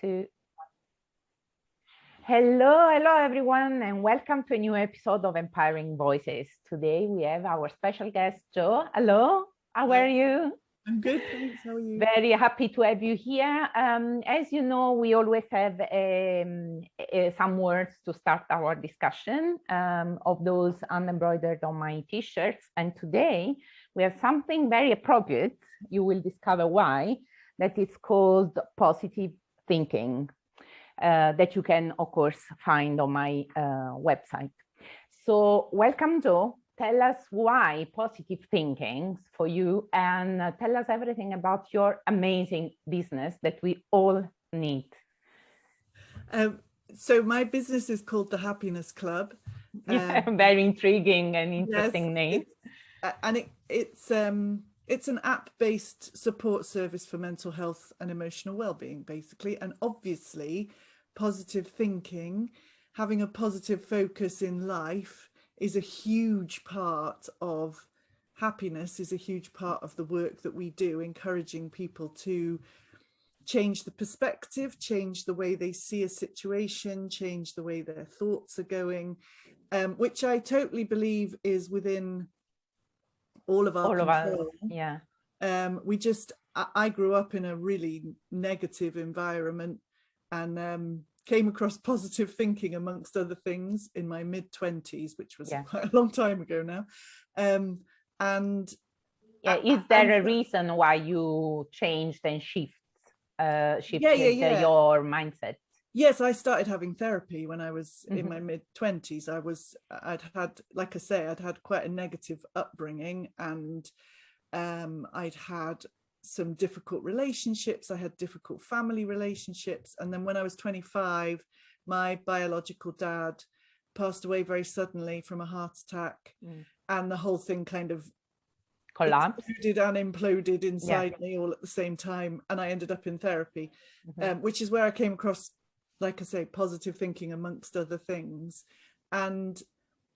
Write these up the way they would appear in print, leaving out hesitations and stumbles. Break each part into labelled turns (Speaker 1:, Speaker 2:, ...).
Speaker 1: 2. Hello everyone, and welcome to a new episode of Empowering Voices. Today we have our special guest, Jo. Hello, how are you?
Speaker 2: I'm good, thanks. How are you?
Speaker 1: Very happy to have you here. As you know, we always have some words to start our discussion of those unembroidered on my t-shirts. And today we have something very appropriate. You will discover why. That is called positive thinking. That you can, of course, find on my website. So welcome, Jo. Tell us why positive thinking for you, and tell us everything about your amazing business that we all need.
Speaker 2: So my business is called the Happiness Club.
Speaker 1: Very intriguing and interesting name.
Speaker 2: It's an app-based support service for mental health and emotional well-being, basically. And obviously, positive thinking, having a positive focus in life, is a huge part of happiness, is a huge part of the work that we do, encouraging people to change the perspective, change the way they see a situation, change the way their thoughts are going, which I totally believe is within all of our control.
Speaker 1: Yeah.
Speaker 2: I grew up in a really negative environment and came across positive thinking amongst other things in my mid-20s, which was quite a long time ago now. Is
Speaker 1: there a reason why you changed and shifted your mindset?
Speaker 2: Yes, I started having therapy when I was in my mid-20s. I'd had quite a negative upbringing, and I'd had some difficult relationships. I had difficult family relationships. And then when I was 25, my biological dad passed away very suddenly from a heart attack. And the whole thing kind of
Speaker 1: collapsed
Speaker 2: and imploded inside me all at the same time. And I ended up in therapy, which is where I came across, like I say, positive thinking amongst other things. And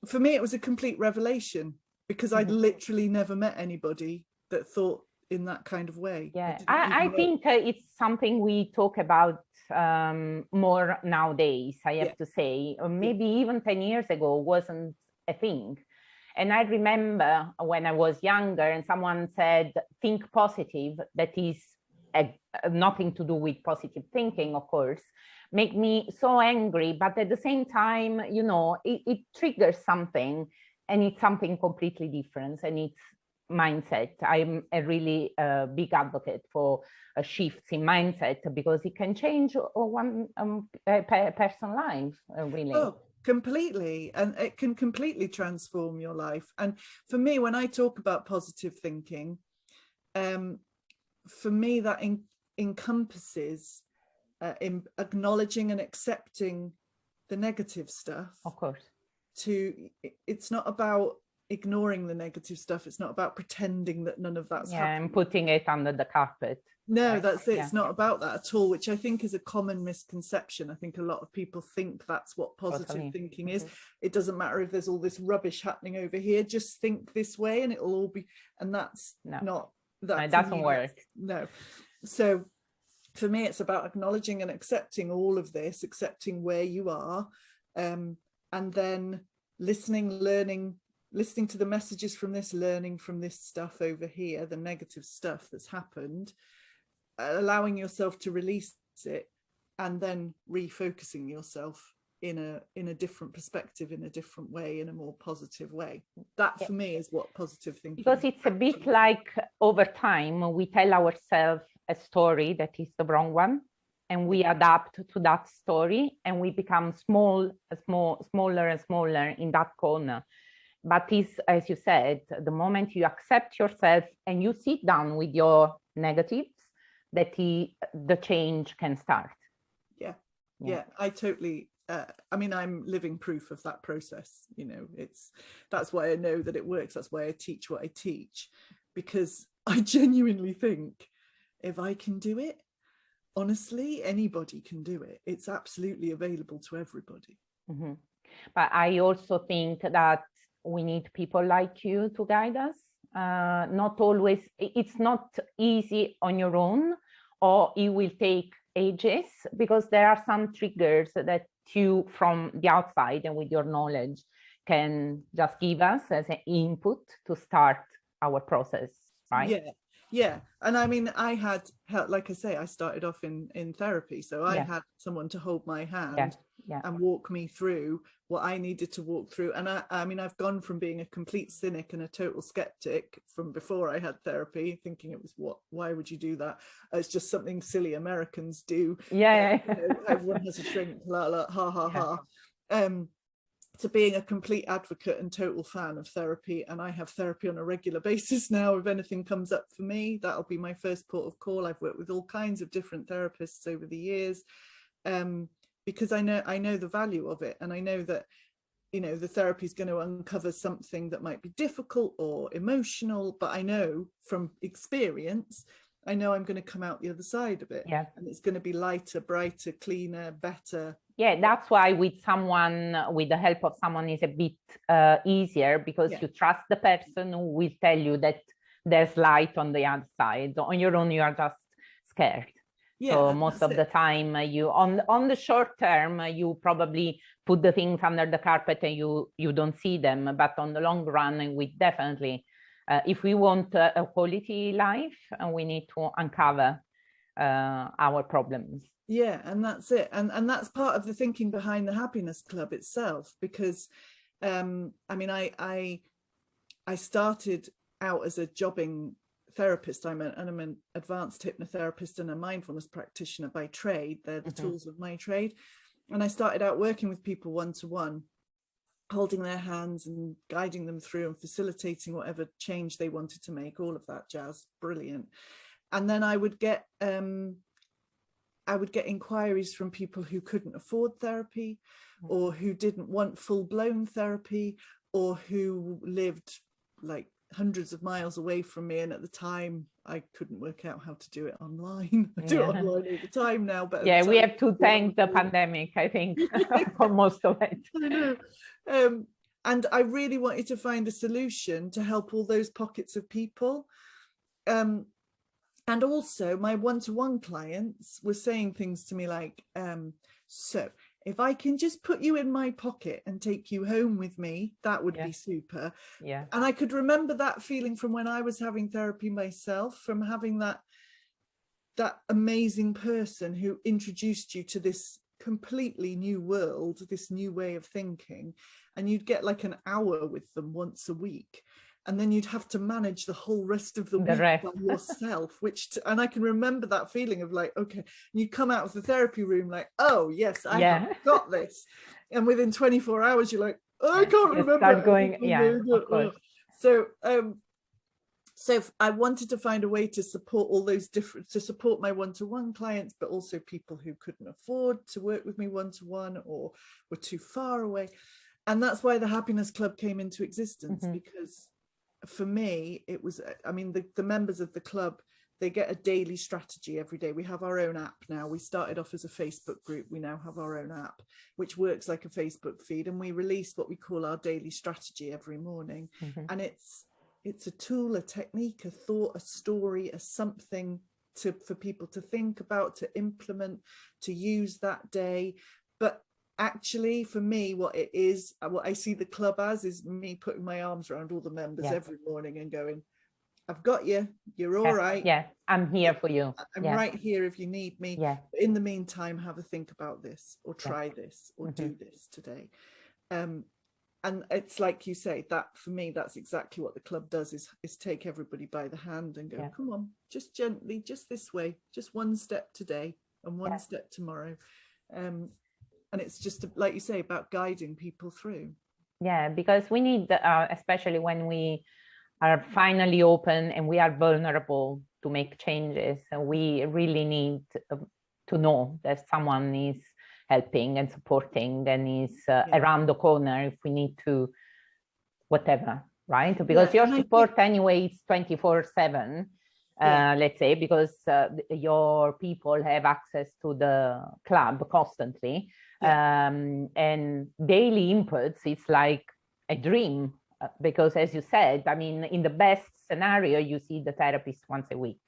Speaker 2: for me, it was a complete revelation, because I'd literally never met anybody that thought in that kind of way.
Speaker 1: I think it's something we talk about more nowadays, I have to say. Or maybe even 10 years ago wasn't a thing. And I remember when I was younger and someone said, think positive, that is nothing to do with positive thinking, of course, make me so angry. But at the same time, you know, it triggers something, and it's something completely different, and it's mindset. I'm a really big advocate for shifts in mindset, because it can change one person's life, really.
Speaker 2: Oh, completely. And it can completely transform your life. And for me, when I talk about positive thinking, for me, that encompasses acknowledging and accepting the negative stuff.
Speaker 1: Of course.
Speaker 2: It's not about ignoring the negative stuff. It's not about pretending that none of that's happening
Speaker 1: and putting it under the carpet.
Speaker 2: No, right? That's it. It's not about that at all, which I think is a common misconception. I think a lot of people think that's what positive thinking is. It doesn't matter if there's all this rubbish happening over here, just think this way and it'll all be, and that's not that.
Speaker 1: It doesn't work.
Speaker 2: No. So for me, it's about acknowledging and accepting all of this, accepting where you are, and then listening to the messages from this, learning from this stuff over here, the negative stuff that's happened, allowing yourself to release it, and then refocusing yourself in a different perspective, in a different way, in a more positive way. That for me is what positive thinking is.
Speaker 1: Because it's a bit like, over time, we tell ourselves a story that is the wrong one, and we adapt to that story, and we become smaller and smaller in that corner. But as you said, the moment you accept yourself and you sit down with your negatives, that the change can start.
Speaker 2: Yeah, I totally, I'm living proof of that process. You know, that's why I know that it works. That's why I teach what I teach, because I genuinely think if I can do it, honestly, anybody can do it. It's absolutely available to everybody.
Speaker 1: But I also think that we need people like you to guide us. Not always, it's not easy on your own, or it will take ages, because there are some triggers that you from the outside and with your knowledge can just give us as an input to start our process, right?
Speaker 2: Yeah. And I mean, I had help, like I say, I started off in therapy, so I had someone to hold my hand and walk me through what I needed to walk through. And I mean, I've gone from being a complete cynic and a total skeptic from before I had therapy, thinking it was, why would you do that? It's just something silly Americans do. You know, everyone has a shrink, la la, ha ha ha. To being a complete advocate and total fan of therapy. And I have therapy on a regular basis now. If anything comes up for me, that'll be my first port of call. I've worked with all kinds of different therapists over the years, because I know the value of it. And I know that, you know, the therapy is going to uncover something that might be difficult or emotional, but I know from experience, I know I'm going to come out the other side of it. And it's going to be lighter, brighter, cleaner, better.
Speaker 1: That's why with the help of someone is a bit easier, because you trust the person who will tell you that there's light on the other side. On your own, you are just scared. So most of the time, you on the short term, you probably put the things under the carpet and you don't see them. But on the long run, we definitely, if we want a quality life, we need to uncover our problems.
Speaker 2: And that's it. And that's part of the thinking behind the Happiness Club itself, because I mean, I started out as a jobbing therapist. I'm an advanced hypnotherapist and a mindfulness practitioner by trade. They're the tools of my trade. And I started out working with people one-to-one, holding their hands and guiding them through and facilitating whatever change they wanted to make, all of that jazz. Brilliant. And then I would get inquiries from people who couldn't afford therapy, or who didn't want full-blown therapy, or who lived like hundreds of miles away from me. And at the time, I couldn't work out how to do it online. I do it online all the time now. But
Speaker 1: we have to thank the pandemic, I think, for most of it.
Speaker 2: I know. And I really wanted to find a solution to help all those pockets of people. And also my one-to-one clients were saying things to me like, so if I can just put you in my pocket and take you home with me, that would be super. And I could remember that feeling from when I was having therapy myself, from having that amazing person who introduced you to this completely new world, this new way of thinking, and you'd get like an hour with them once a week. And then you'd have to manage the whole rest of the week by yourself, and I can remember that feeling of like, okay, and you come out of the therapy room like, oh yes, I have got this. And within 24 hours, you're like, oh, I can't remember.
Speaker 1: Start going, of course.
Speaker 2: So I wanted to find a way to support all those to support my one-to-one clients, but also people who couldn't afford to work with me one-to-one or were too far away. And that's why the Happiness Club came into existence, because for me, it was, I mean, the members of the club, they get a daily strategy every day. We have our own app now. We started off as a Facebook group. We now have our own app, which works like a Facebook feed. And we release what we call our daily strategy every morning. And it's a tool, a technique, a thought, a story, a something for people to think about, to implement, to use that day. But actually, for me, what I see the club as is me putting my arms around all the members every morning and going, I've got you, you're all right.
Speaker 1: I'm here for you.
Speaker 2: I'm right here if you need me. But in the meantime, have a think about this, or try this, or do this today. And it's like you say, that for me, that's exactly what the club does, is take everybody by the hand and go, come on, just gently, just this way, just one step today and one step tomorrow. And it's just, like you say, about guiding people through.
Speaker 1: Because we need, especially when we are finally open and we are vulnerable to make changes, we really need to know that someone is helping and supporting and is around the corner if we need to, whatever, right? Because your support anyway is 24/7. Let's say, because your people have access to the club constantly, and daily inputs, it's like a dream, because as you said, I mean, in the best scenario, you see the therapist once a week,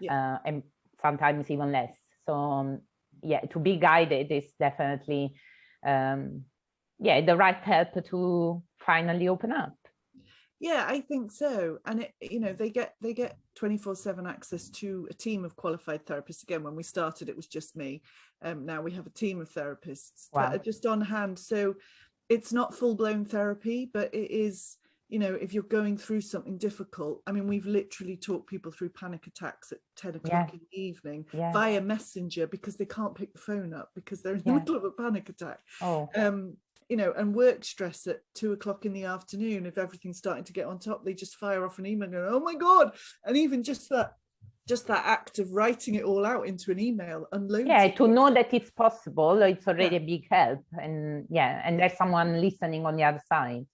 Speaker 1: and sometimes even less. So yeah, to be guided is definitely the right help to finally open up.
Speaker 2: Yeah, I think so. And they get 24/7 access to a team of qualified therapists. Again, when we started, it was just me. Now we have a team of therapists that are just on hand. So it's not full-blown therapy, but it is, if you're going through something difficult. I mean, we've literally talked people through panic attacks at 10 o'clock in the evening via Messenger, because they can't pick the phone up because they're in the middle of a panic attack. And work stress at 2 o'clock in the afternoon. If everything's starting to get on top, they just fire off an email and go, oh my God. And even just that act of writing it all out into an email unloads it.
Speaker 1: To know that it's possible, it's already a big help. And there's someone listening on the other side.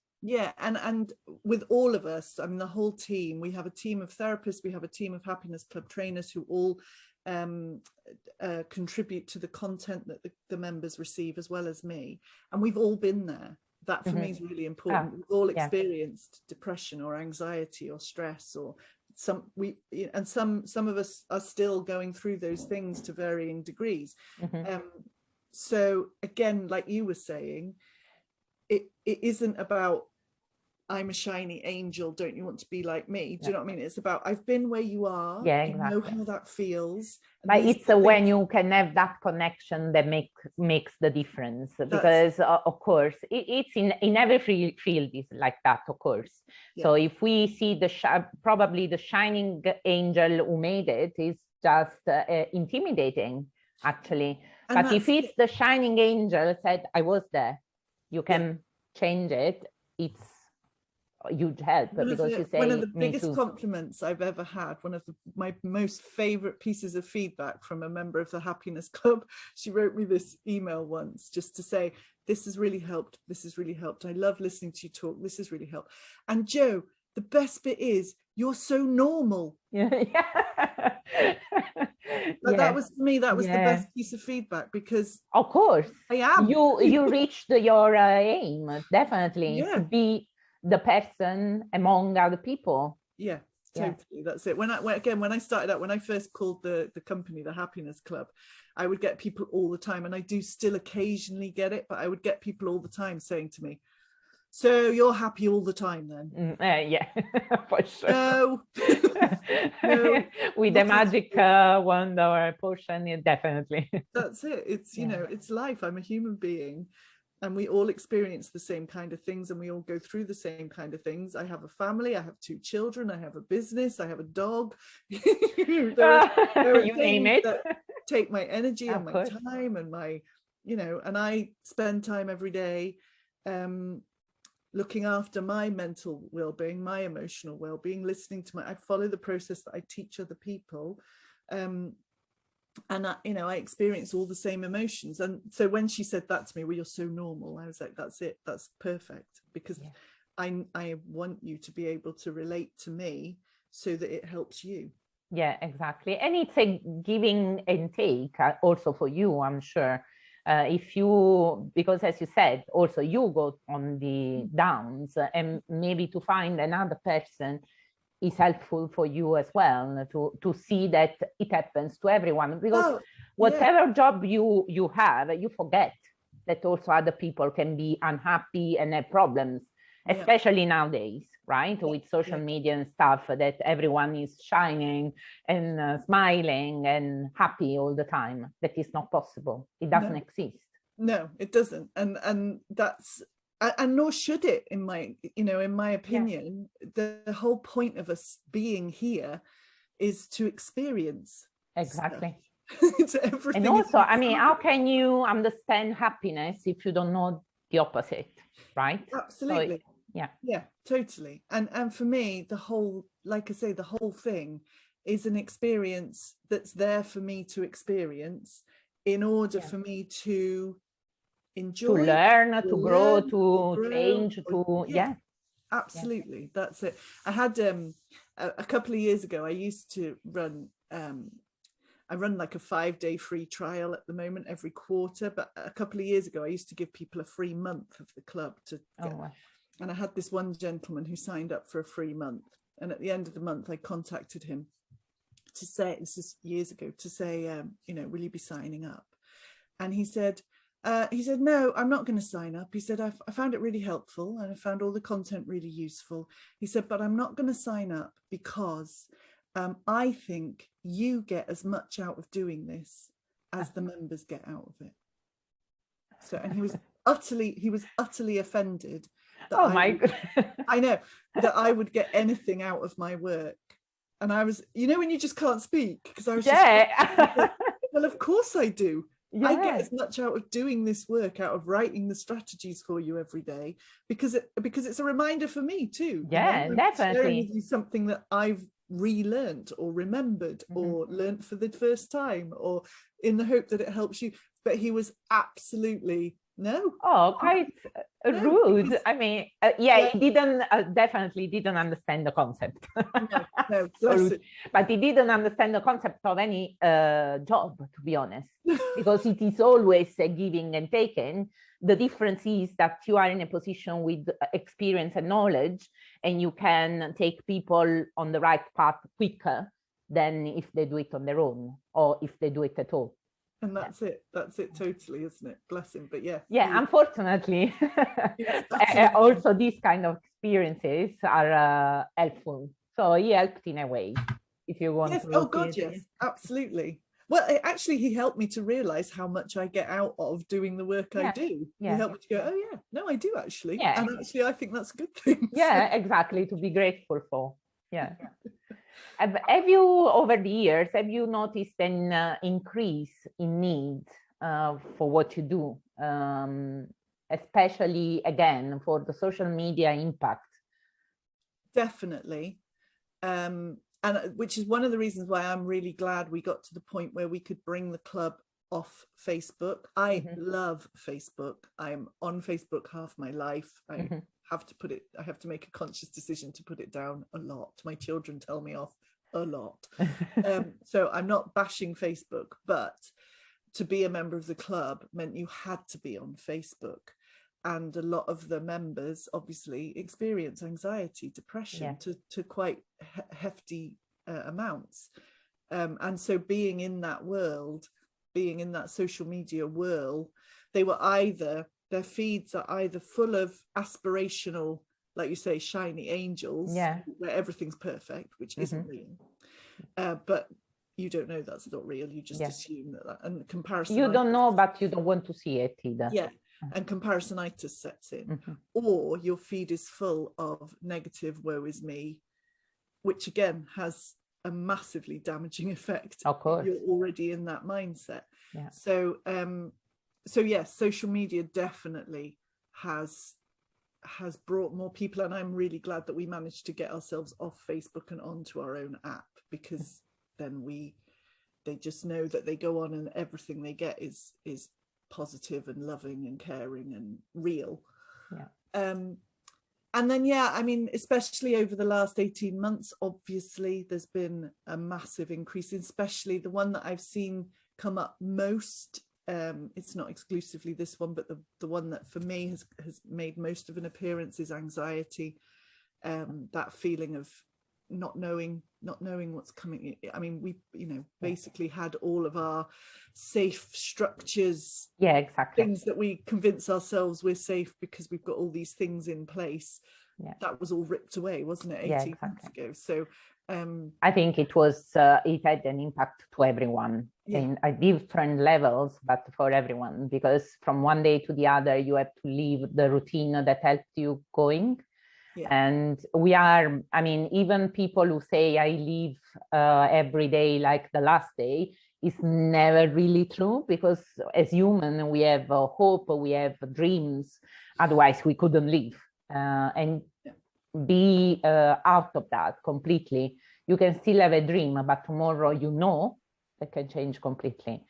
Speaker 2: And with all of us, I mean, the whole team, we have a team of therapists, we have a team of Happiness Club trainers who all contribute to the content that the members receive, as well as me. And we've all been there. That for me is really important. We've all experienced depression or anxiety or stress, or some of us are still going through those things to varying degrees. So again, like you were saying, it isn't about I'm a shiny angel, don't you want to be like me? Do you know what I mean? It's about I've been where you are, I know how that feels.
Speaker 1: But it's when you can have that connection that makes the difference, because of course it's in every field is like that, of course. So if we see probably the shining angel who made it is just intimidating, actually. But if it's the shining angel said, I was there, you can change it, it's a huge help. Because you say,
Speaker 2: one of the biggest compliments I've ever had, one of my most favorite pieces of feedback from a member of the Happiness Club, she wrote me this email once just to say, this has really helped, I love listening to you talk, this has really helped. And Jo, the best bit is you're so normal. That was, for me, that was the best piece of feedback, because
Speaker 1: of course
Speaker 2: I am.
Speaker 1: You reached your aim, definitely, to be the person among other people.
Speaker 2: Totally. That's it. When I started out, when I first called the company the Happiness Club, I would get people all the time, and I do still occasionally get it, but I would get people all the time saying to me, so you're happy all the time then?
Speaker 1: For sure.
Speaker 2: No.
Speaker 1: With the magic wonder portion, definitely.
Speaker 2: That's it. It's it's life. I'm a human being, and we all experience the same kind of things, and we all go through the same kind of things. I have a family, I have 2 children, I have a business, I have a dog. there are
Speaker 1: you name it.
Speaker 2: that take my energy and my time and my, and I spend time every day looking after my mental well-being, my emotional well-being, listening to I follow the process that I teach other people. And I experience all the same emotions. And so when she said that to me, well, you're so normal, I was like, that's it, that's perfect, because I want you to be able to relate to me so that it helps you.
Speaker 1: Exactly. And it's a giving and take also for you, I'm sure. Because as you said, also you go on the downs, and maybe to find another person is helpful for you as well, to see that it happens to everyone, because whatever job you have, you forget that also other people can be unhappy and have problems, especially nowadays, right? With social media and stuff, that everyone is shining and smiling and happy all the time. That is not possible. It doesn't exist.
Speaker 2: No, it doesn't. And that's, and nor should it, in my opinion. The whole point of us being here is to experience.
Speaker 1: Exactly.
Speaker 2: It's everything.
Speaker 1: And also, I mean, how can you understand happiness if you don't know the opposite, right?
Speaker 2: Absolutely.
Speaker 1: So,
Speaker 2: totally. And for me, the whole, like I say, the whole thing is an experience that's there for me to experience in order for me to enjoy,
Speaker 1: to learn, to grow, to change,
Speaker 2: absolutely. That's it. I had a couple of years ago, I used to run I run like a 5-day free trial at the moment every quarter, but a couple of years ago I used to give people a free month of the club to get. And I had this one gentleman who signed up for a free month, and at the end of the month I contacted him to say, this is years ago, to say, you know, will you be signing up? And he said, no, I'm not going to sign up. He said, I found it really helpful and I found all the content really useful. He said, but I'm not going to sign up because I think you get as much out of doing this as the members get out of it. So, and he was utterly offended that I know that I would get anything out of my work. And I was, you know, when you just can't speak, because I was just, well, of course I do. Yeah. I get as much out of doing this work, out of writing the strategies for you every day, because it's a reminder for me too.
Speaker 1: Yeah,
Speaker 2: you know?
Speaker 1: definitely.
Speaker 2: Sharing with you something that I've relearned or remembered or learnt for the first time, or in the hope that it helps you. But he was absolutely
Speaker 1: quite rude. I mean, he didn't definitely didn't understand the concept.
Speaker 2: No,
Speaker 1: but he didn't understand the concept of any job, to be honest, because it is always a giving and taking. The difference is that you are in a position with experience and knowledge, and you can take people on the right path quicker than if they do it on their own, or if they do it at all.
Speaker 2: And that's it totally, isn't it? Bless him. But
Speaker 1: unfortunately, also these kind of experiences are helpful. So he helped in a way, if you want to.
Speaker 2: Yes, absolutely. Well, actually, he helped me to realize how much I get out of doing the work I do. He helped me to go, oh yeah, no, I do actually. And actually, I think that's a good thing.
Speaker 1: Yeah, exactly, to be grateful for. Yeah. Have you, over the years, have you noticed an increase in need for what you do, especially, again, for the social media impact?
Speaker 2: Definitely. And which is one of the reasons why I'm really glad we got to the point where we could bring the club off Facebook. I love Facebook. I'm on Facebook half my life. I have to make a conscious decision to put it down a lot. My children tell me off a lot. So I'm not bashing Facebook, but to be a member of the club meant you had to be on Facebook. And a lot of the members obviously experience anxiety, depression to quite hefty amounts. And so being in that world, being in that social media world, their feeds are either full of aspirational, like you say, shiny angels, where everything's perfect, which isn't real. But you don't know that's not real. You just assume that. And comparison.
Speaker 1: You don't know, but you don't want to see it either.
Speaker 2: Yeah. And comparisonitis sets in. Or your feed is full of negative woe is me, which again has a massively damaging effect.
Speaker 1: Of course.
Speaker 2: You're already in that mindset.
Speaker 1: Yeah.
Speaker 2: So yes, social media definitely has brought more people, and I'm really glad that we managed to get ourselves off Facebook and onto our own app, because then they just know that they go on and everything they get is positive and loving and caring and real. And then I mean, especially over the last 18 months, obviously there's been a massive increase, especially the one that I've seen come up most. It's not exclusively this one, but the one that for me has made most of an appearance is anxiety. That feeling of not knowing what's coming. I mean, we basically had all of our safe structures, things that we convince ourselves we're safe because we've got all these things in place. That was all ripped away, wasn't it, 18 months ago? So
Speaker 1: I think it had an impact to everyone in different levels, but for everyone, because from one day to the other you have to leave the routine that helped you going. And even people who say I live every day like the last day is never really true, because as human we have hope, we have dreams, otherwise we couldn't live. And be out of that completely. You can still have a dream, but tomorrow that can change completely.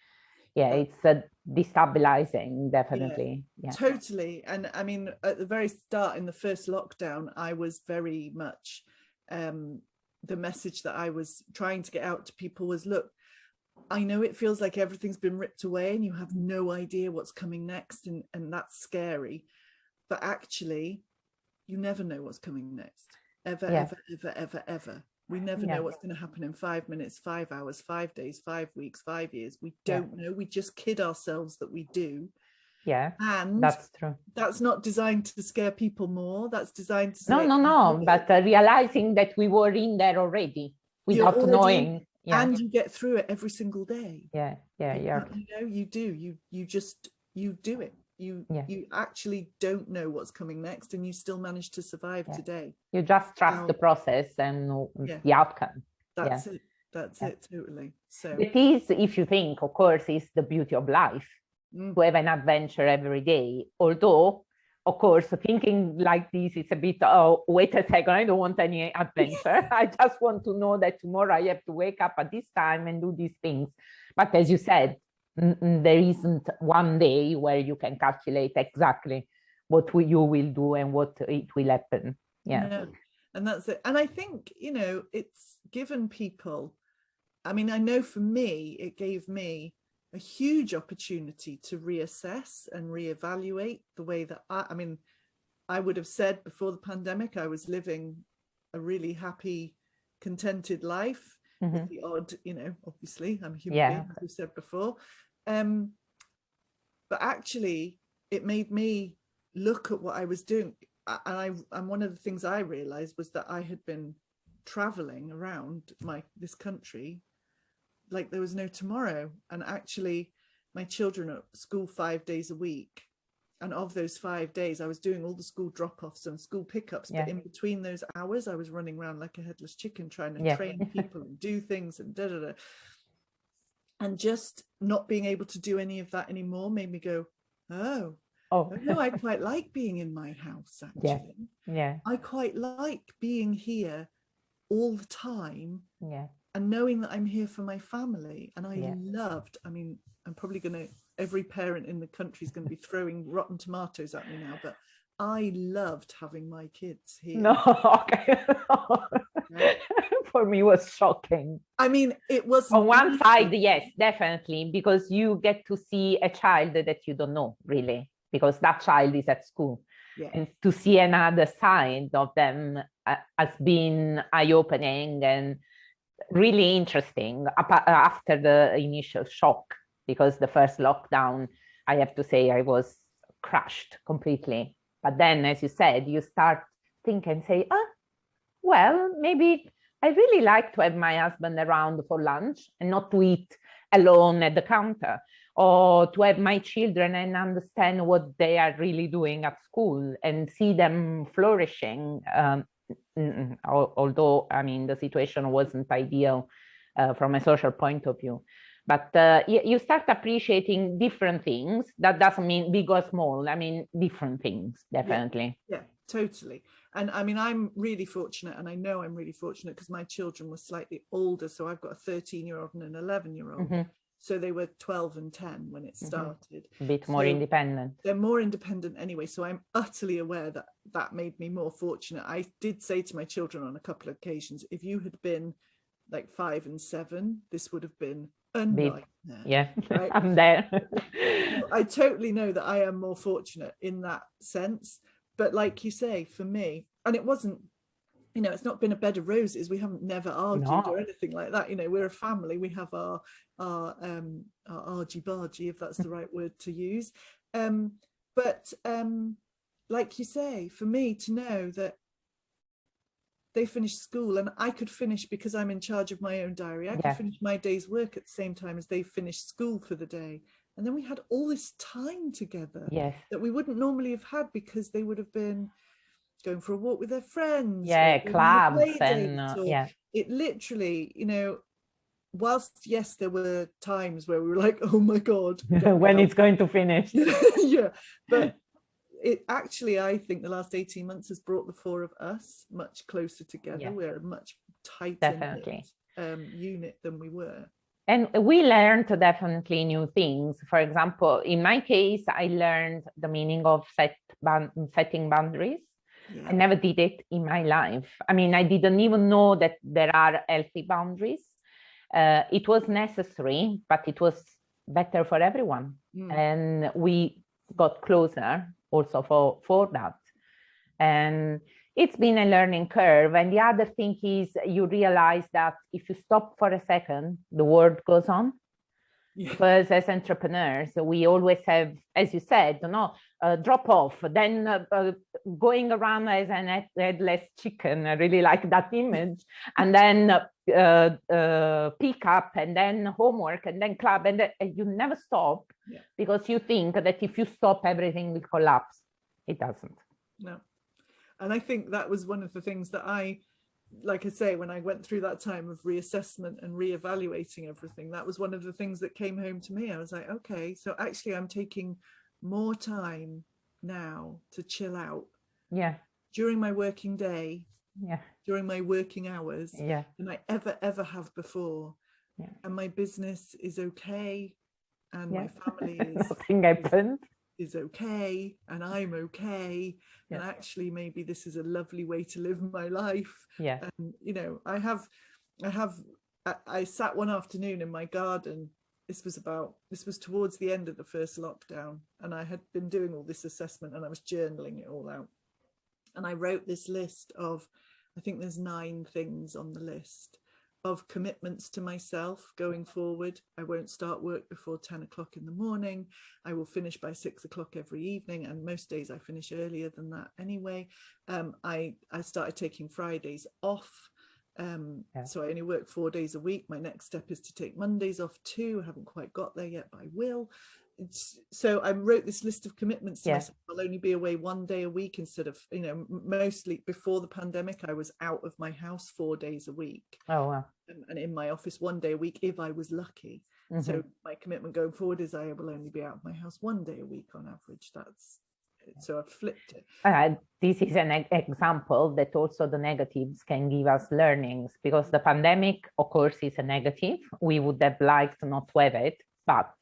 Speaker 1: It's destabilizing, definitely.
Speaker 2: Totally. And I mean, at the very start, in the first lockdown, I was very much the message that I was trying to get out to people was, look, I know it feels like everything's been ripped away and you have no idea what's coming next, and that's scary, but actually you never know what's coming next, ever. We never know what's going to happen in 5 minutes, 5 hours, 5 days, 5 weeks, 5 years. We don't know. We just kid ourselves that we do.
Speaker 1: Yeah,
Speaker 2: and
Speaker 1: that's true.
Speaker 2: That's not designed to scare people more. That's designed to say,
Speaker 1: no, but realizing that we were in there already without knowing.
Speaker 2: And you get through it every single day.
Speaker 1: Yeah.
Speaker 2: You do. You do it. You actually don't know what's coming next, and you still manage to survive today.
Speaker 1: You just trust the process and the outcome.
Speaker 2: That's it. That's it, totally. So
Speaker 1: it is, if you think, of course, is the beauty of life to have an adventure every day. Although, of course, thinking like this is a bit, oh, wait a second, I don't want any adventure. I just want to know that tomorrow I have to wake up at this time and do these things. But as you said, there isn't one day where you can calculate exactly what you will do and what it will happen. Yeah.
Speaker 2: And that's it. And I think, it's given people, I mean, I know for me, it gave me a huge opportunity to reassess and reevaluate the way that I would have said before the pandemic, I was living a really happy, contented life with the odd, obviously I'm a human being, as we said before. But actually it made me look at what I was doing. And one of the things I realized was that I had been traveling around this country like there was no tomorrow. And actually my children are at school 5 days a week. And of those 5 days, I was doing all the school drop-offs and school pickups. But in between those hours, I was running around like a headless chicken, trying to train people and do things and da-da-da. And just not being able to do any of that anymore made me go, oh no, I quite like being in my house, actually. I quite like being here all the time. And knowing that I'm here for my family. And I loved, I'm probably every parent in the country is going to be throwing rotten tomatoes at me now, but I loved having my kids here.
Speaker 1: No, okay. For me, it was shocking.
Speaker 2: I mean, it was
Speaker 1: on one side, yes, definitely, because you get to see a child that you don't know really, because that child is at school. And to see another side of them has been eye-opening and really interesting after the initial shock, because the first lockdown, I have to say, I was crushed completely. But then, as you said, you start think and say, well, maybe I really like to have my husband around for lunch and not to eat alone at the counter, or to have my children and understand what they are really doing at school and see them flourishing. Although, I mean, the situation wasn't ideal from a social point of view. But you start appreciating different things. That doesn't mean big or small. I mean, different things, definitely.
Speaker 2: Yeah, totally. And I mean, I'm really fortunate, and I know I'm really fortunate because my children were slightly older. So I've got a 13-year-old and an 11-year-old. So they were 12 and 10 when it started.
Speaker 1: A bit more independent.
Speaker 2: They're more independent anyway. So I'm utterly aware that that made me more fortunate. I did say to my children on a couple of occasions, if you had been like 5 and 7, this would have been a nightmare.
Speaker 1: Yeah,
Speaker 2: right?
Speaker 1: I'm there.
Speaker 2: I totally know that I am more fortunate in that sense. But like you say, for me, and it wasn't, it's not been a bed of roses. We haven't never argued or anything like that. We're a family. We have our argy-bargy, if that's the right word to use. But like you say, for me to know that they finished school and I could finish because I'm in charge of my own diary. I could finish my day's work at the same time as they finished school for the day. And then we had all this time together that we wouldn't normally have had because they would have been going for a walk with their friends.
Speaker 1: Clubs and
Speaker 2: it literally, whilst yes, there were times where we were like, oh my God.
Speaker 1: when it's going to finish.
Speaker 2: But it actually, I think the last 18 months has brought the four of us much closer together. We're a much tighter unit than we were.
Speaker 1: And we learned definitely new things. For example, in my case, I learned the meaning of setting boundaries. I never did it in my life. I mean, I didn't even know that there are healthy boundaries. It was necessary, but it was better for everyone. And we got closer also for that. And It's been a learning curve. And the other thing is you realize that if you stop for a second, the world goes on. Yeah. Because as entrepreneurs, we always have, as you said, drop off, then going around as an headless chicken. I really like that image. And then pick up, and then homework, and then club, and you never stop. Yeah. Because you think that if you stop, everything will collapse. It doesn't.
Speaker 2: No. And I think that was one of the things that like I say, when I went through that time of reassessment and reevaluating everything, that was one of the things that came home to me. I was like, okay, so actually I'm taking more time now to chill out.
Speaker 1: Yeah.
Speaker 2: During my working day.
Speaker 1: Yeah.
Speaker 2: During my working hours.
Speaker 1: Yeah.
Speaker 2: Than I ever have before. Yeah. And my business is okay. And my family is
Speaker 1: nothing happened.
Speaker 2: Is okay, and I'm okay. Yeah. And actually maybe this is a lovely way to live my life.
Speaker 1: Yeah.
Speaker 2: And I sat one afternoon in my garden. This was towards the end of the first lockdown, and I had been doing all this assessment, and I was journaling it all out. And I wrote this list of, I think there's 9 things on the list of commitments to myself going forward. I won't start work before 10 o'clock in the morning. I will finish by 6 o'clock every evening, and most days I finish earlier than that anyway. I started taking Fridays off. So I only work 4 days a week. My next step is to take Mondays off too. I haven't quite got there yet, but I will. So I wrote this list of commitments to myself. I'll only be away 1 day a week instead of, mostly before the pandemic, I was out of my house 4 days a week.
Speaker 1: Oh, wow.
Speaker 2: And in my office 1 day a week if I was lucky. Mm-hmm. So my commitment going forward is I will only be out of my house 1 day a week on average. So I've flipped it.
Speaker 1: This is an example that also the negatives can give us learnings, because the pandemic, of course, is a negative. We would have liked not to have it, but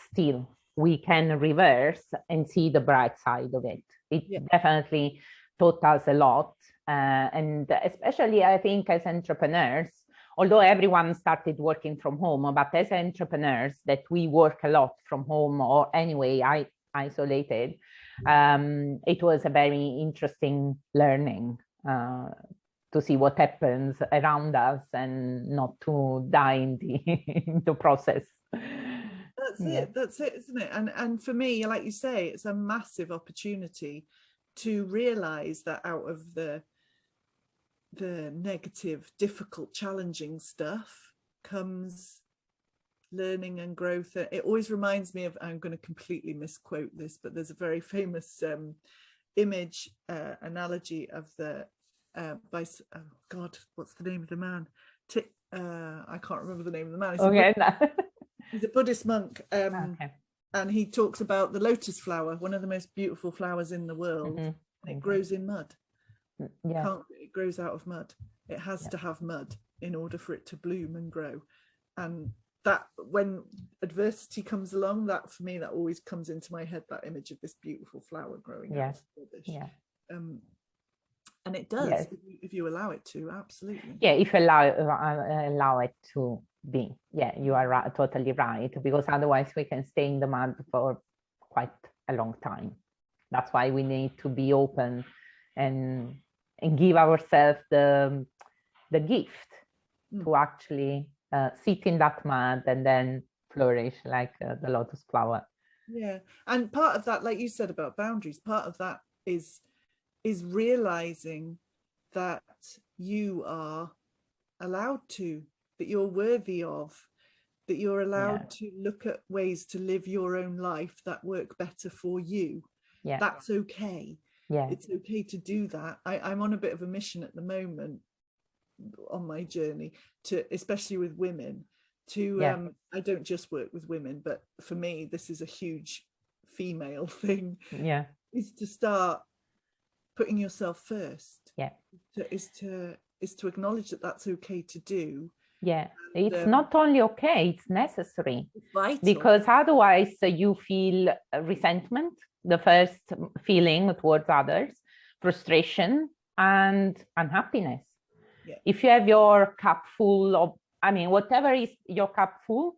Speaker 1: still we can reverse and see the bright side of it. It definitely taught us a lot. And especially, I think, as entrepreneurs, although everyone started working from home, but as entrepreneurs that we work a lot from home, or anyway, isolated, it was a very interesting learning to see what happens around us and not to die in the process.
Speaker 2: That's it, isn't it? And for me, like you say, it's a massive opportunity to realize that out of the negative, difficult, challenging stuff comes learning and growth. It always reminds me of, I'm going to completely misquote this, but there's a very famous image analogy of what's the name of the man? I can't remember the name of the man.
Speaker 1: Okay.
Speaker 2: He's a Buddhist monk, and he talks about the lotus flower, one of the most beautiful flowers in the world. And it grows in mud. It grows out of mud. It has to have mud in order for it to bloom and grow. And that, when adversity comes along, that for me, that always comes into my head, that image of this beautiful flower growing out of rubbish. And it does, if you allow it to, absolutely.
Speaker 1: Yeah, if allow it to be. Yeah, you are totally right, because otherwise we can stay in the mud for quite a long time. That's why we need to be open and give ourselves the gift to actually sit in that mud and then flourish like the lotus flower.
Speaker 2: Yeah, and part of that, like you said about boundaries, part of that is realizing that you are allowed to, that you're worthy of, that you're allowed to look at ways to live your own life that work better for you. That's okay. It's okay to do that. I'm on a bit of a mission at the moment on my journey, to, especially with women, to I don't just work with women, but for me this is a huge female thing, is to start putting yourself first. Is to acknowledge that that's okay to do.
Speaker 1: It's not only okay, it's necessary.
Speaker 2: It's vital.
Speaker 1: Because otherwise you feel resentment, the first feeling towards others, frustration and unhappiness. If you have your cup full of, whatever is your cup full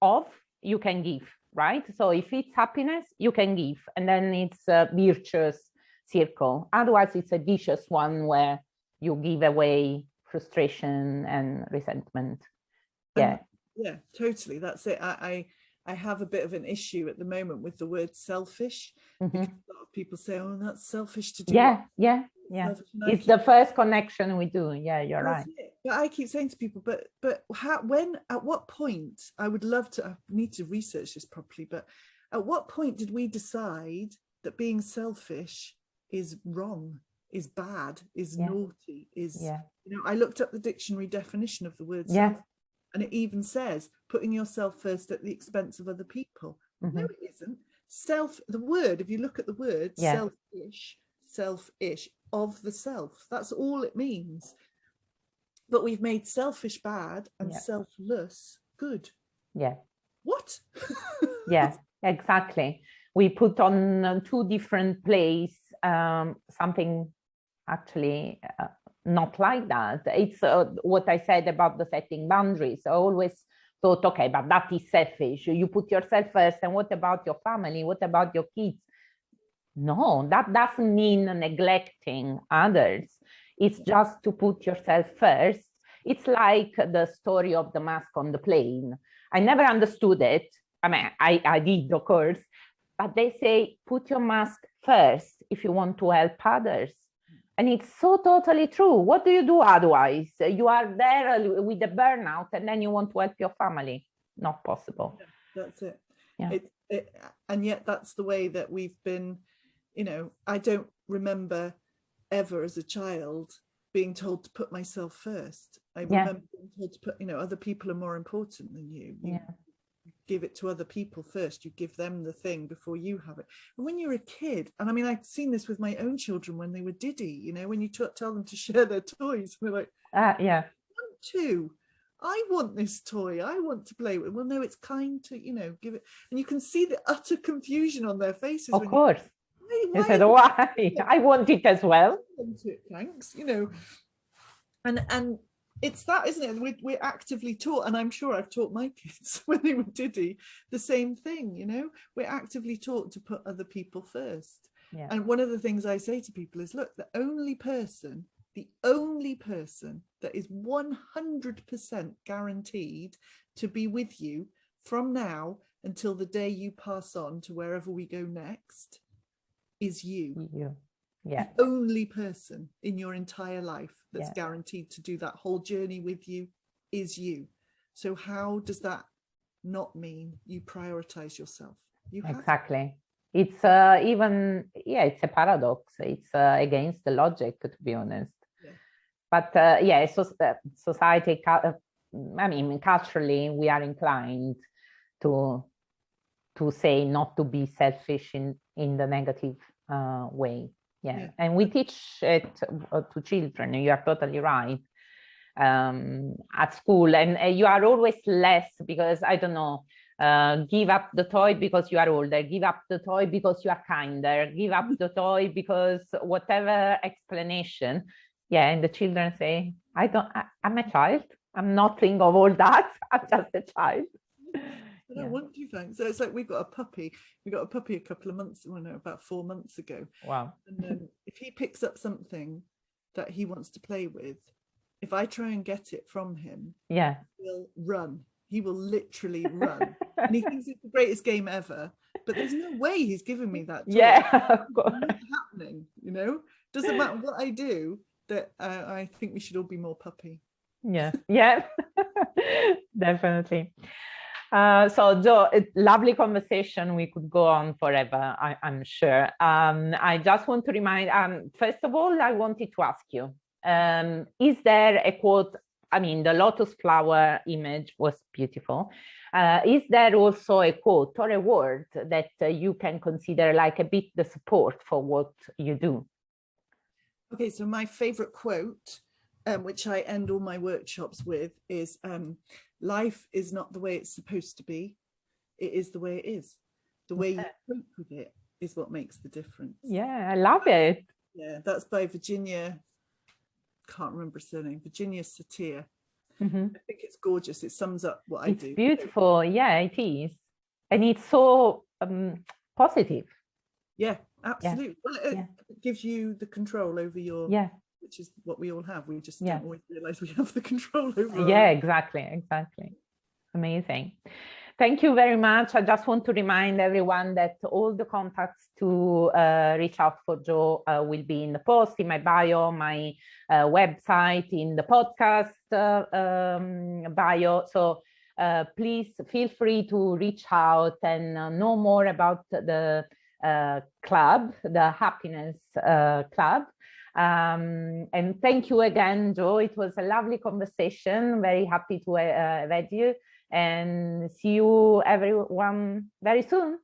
Speaker 1: of, you can give, right? So if it's happiness, you can give, and then it's a virtuous circle. Otherwise, it's a vicious one where you give away frustration and resentment. Yeah.
Speaker 2: Yeah, totally. That's it. I have a bit of an issue at the moment with the word selfish, because a lot of people say, oh, that's selfish to do.
Speaker 1: Yeah. It's the first connection we do. Yeah, you're right.
Speaker 2: But I keep saying to people, but at what point, I would love to, I need to research this properly, but at what point did we decide that being selfish is wrong, is bad, is naughty, is, you know, I looked up the dictionary definition of the word selfish, and it even says putting yourself first at the expense of other people. No, it isn't. The word, if you look at the word, selfish, of the self, that's all it means. But we've made selfish bad and selfless good. What?
Speaker 1: Exactly. We put on two different places something actually not like that. It's what I said about the setting boundaries. I always thought, okay, but that is selfish. You put yourself first, and what about your family? What about your kids? No, that doesn't mean neglecting others. It's just to put yourself first. It's like the story of the mask on the plane. I never understood it. I mean, I did, of course, but they say, put your mask first if you want to help others. And it's so totally true. What do you do otherwise? You are there with the burnout and then you want to help your family. Not possible.
Speaker 2: That's it. And yet that's the way that we've been. You know, I don't remember ever as a child being told to put myself first. I remember being told to put, you know, other people are more important than you. You give it to other people first. You give them the thing before you have it. And when you're a kid, and I mean, I've seen this with my own children when they were diddy, you know, when you tell them to share their toys, they're like, I want to. I want this toy. I want to play with it. Well, no, it's kind to, you know, give it. And you can see the utter confusion on their faces.
Speaker 1: Of course. Why I want it as well.
Speaker 2: I want it, thanks. You know, and it's that, isn't it? We're actively taught, and I'm sure I've taught my kids when they were diddy the same thing. You know, we're actively taught to put other people first. And one of the things I say to people is, look, the only person that is 100% guaranteed to be with you from now until the day you pass on to wherever we go next is you. The only person in your entire life that's guaranteed to do that whole journey with you is you. So how does that not mean you prioritize yourself?
Speaker 1: Exactly. It's even it's a paradox. It's against the logic, to be honest. But so society, I mean, culturally, we are inclined to say not to be selfish in the negative way. And we teach it to children. You are totally right. At school, and you are always less, because I don't know, give up the toy because you are older, give up the toy because you are kinder, give up the toy because whatever explanation. And the children say, I'm a child, I'm nothing of all that, I'm just a child.
Speaker 2: I don't want to, thanks. So it's like we've got a puppy a couple of months, about 4 months ago.
Speaker 1: Wow.
Speaker 2: And if he picks up something that he wants to play with, if I try and get it from him, he'll run. He will literally run. And he thinks it's the greatest game ever, but there's no way he's giving me that toy.
Speaker 1: Of course.
Speaker 2: It's not happening, you know? Doesn't matter what I do, that I think we should all be more puppy.
Speaker 1: Definitely. So Jo, lovely conversation. We could go on forever, I'm sure. I just want to remind, first of all, I wanted to ask you, is there a quote? I mean, the lotus flower image was beautiful. Is there also a quote or a word that you can consider like a bit the support for what you do?
Speaker 2: Okay, so my favorite quote, which I end all my workshops with, is life is not the way it's supposed to be. It is the way it is. The way you cope with it is what makes the difference.
Speaker 1: I love it.
Speaker 2: Yeah, that's by Virginia, can't remember her surname, Virginia Satir. I think it's gorgeous. It sums up what I do.
Speaker 1: It's beautiful. Yeah, it is. And it's so positive.
Speaker 2: Yeah, absolutely. Well, it gives you the control over your, which is what we all have. We just don't always realize we have the control over
Speaker 1: exactly. Amazing. Thank you very much. I just want to remind everyone that all the contacts to reach out for Jo will be in the post, in my bio, my website, in the podcast bio. So please feel free to reach out and know more about the club, the Happiness Club. And thank you again, Jo. It was a lovely conversation. Very happy to have had you. And see you everyone very soon.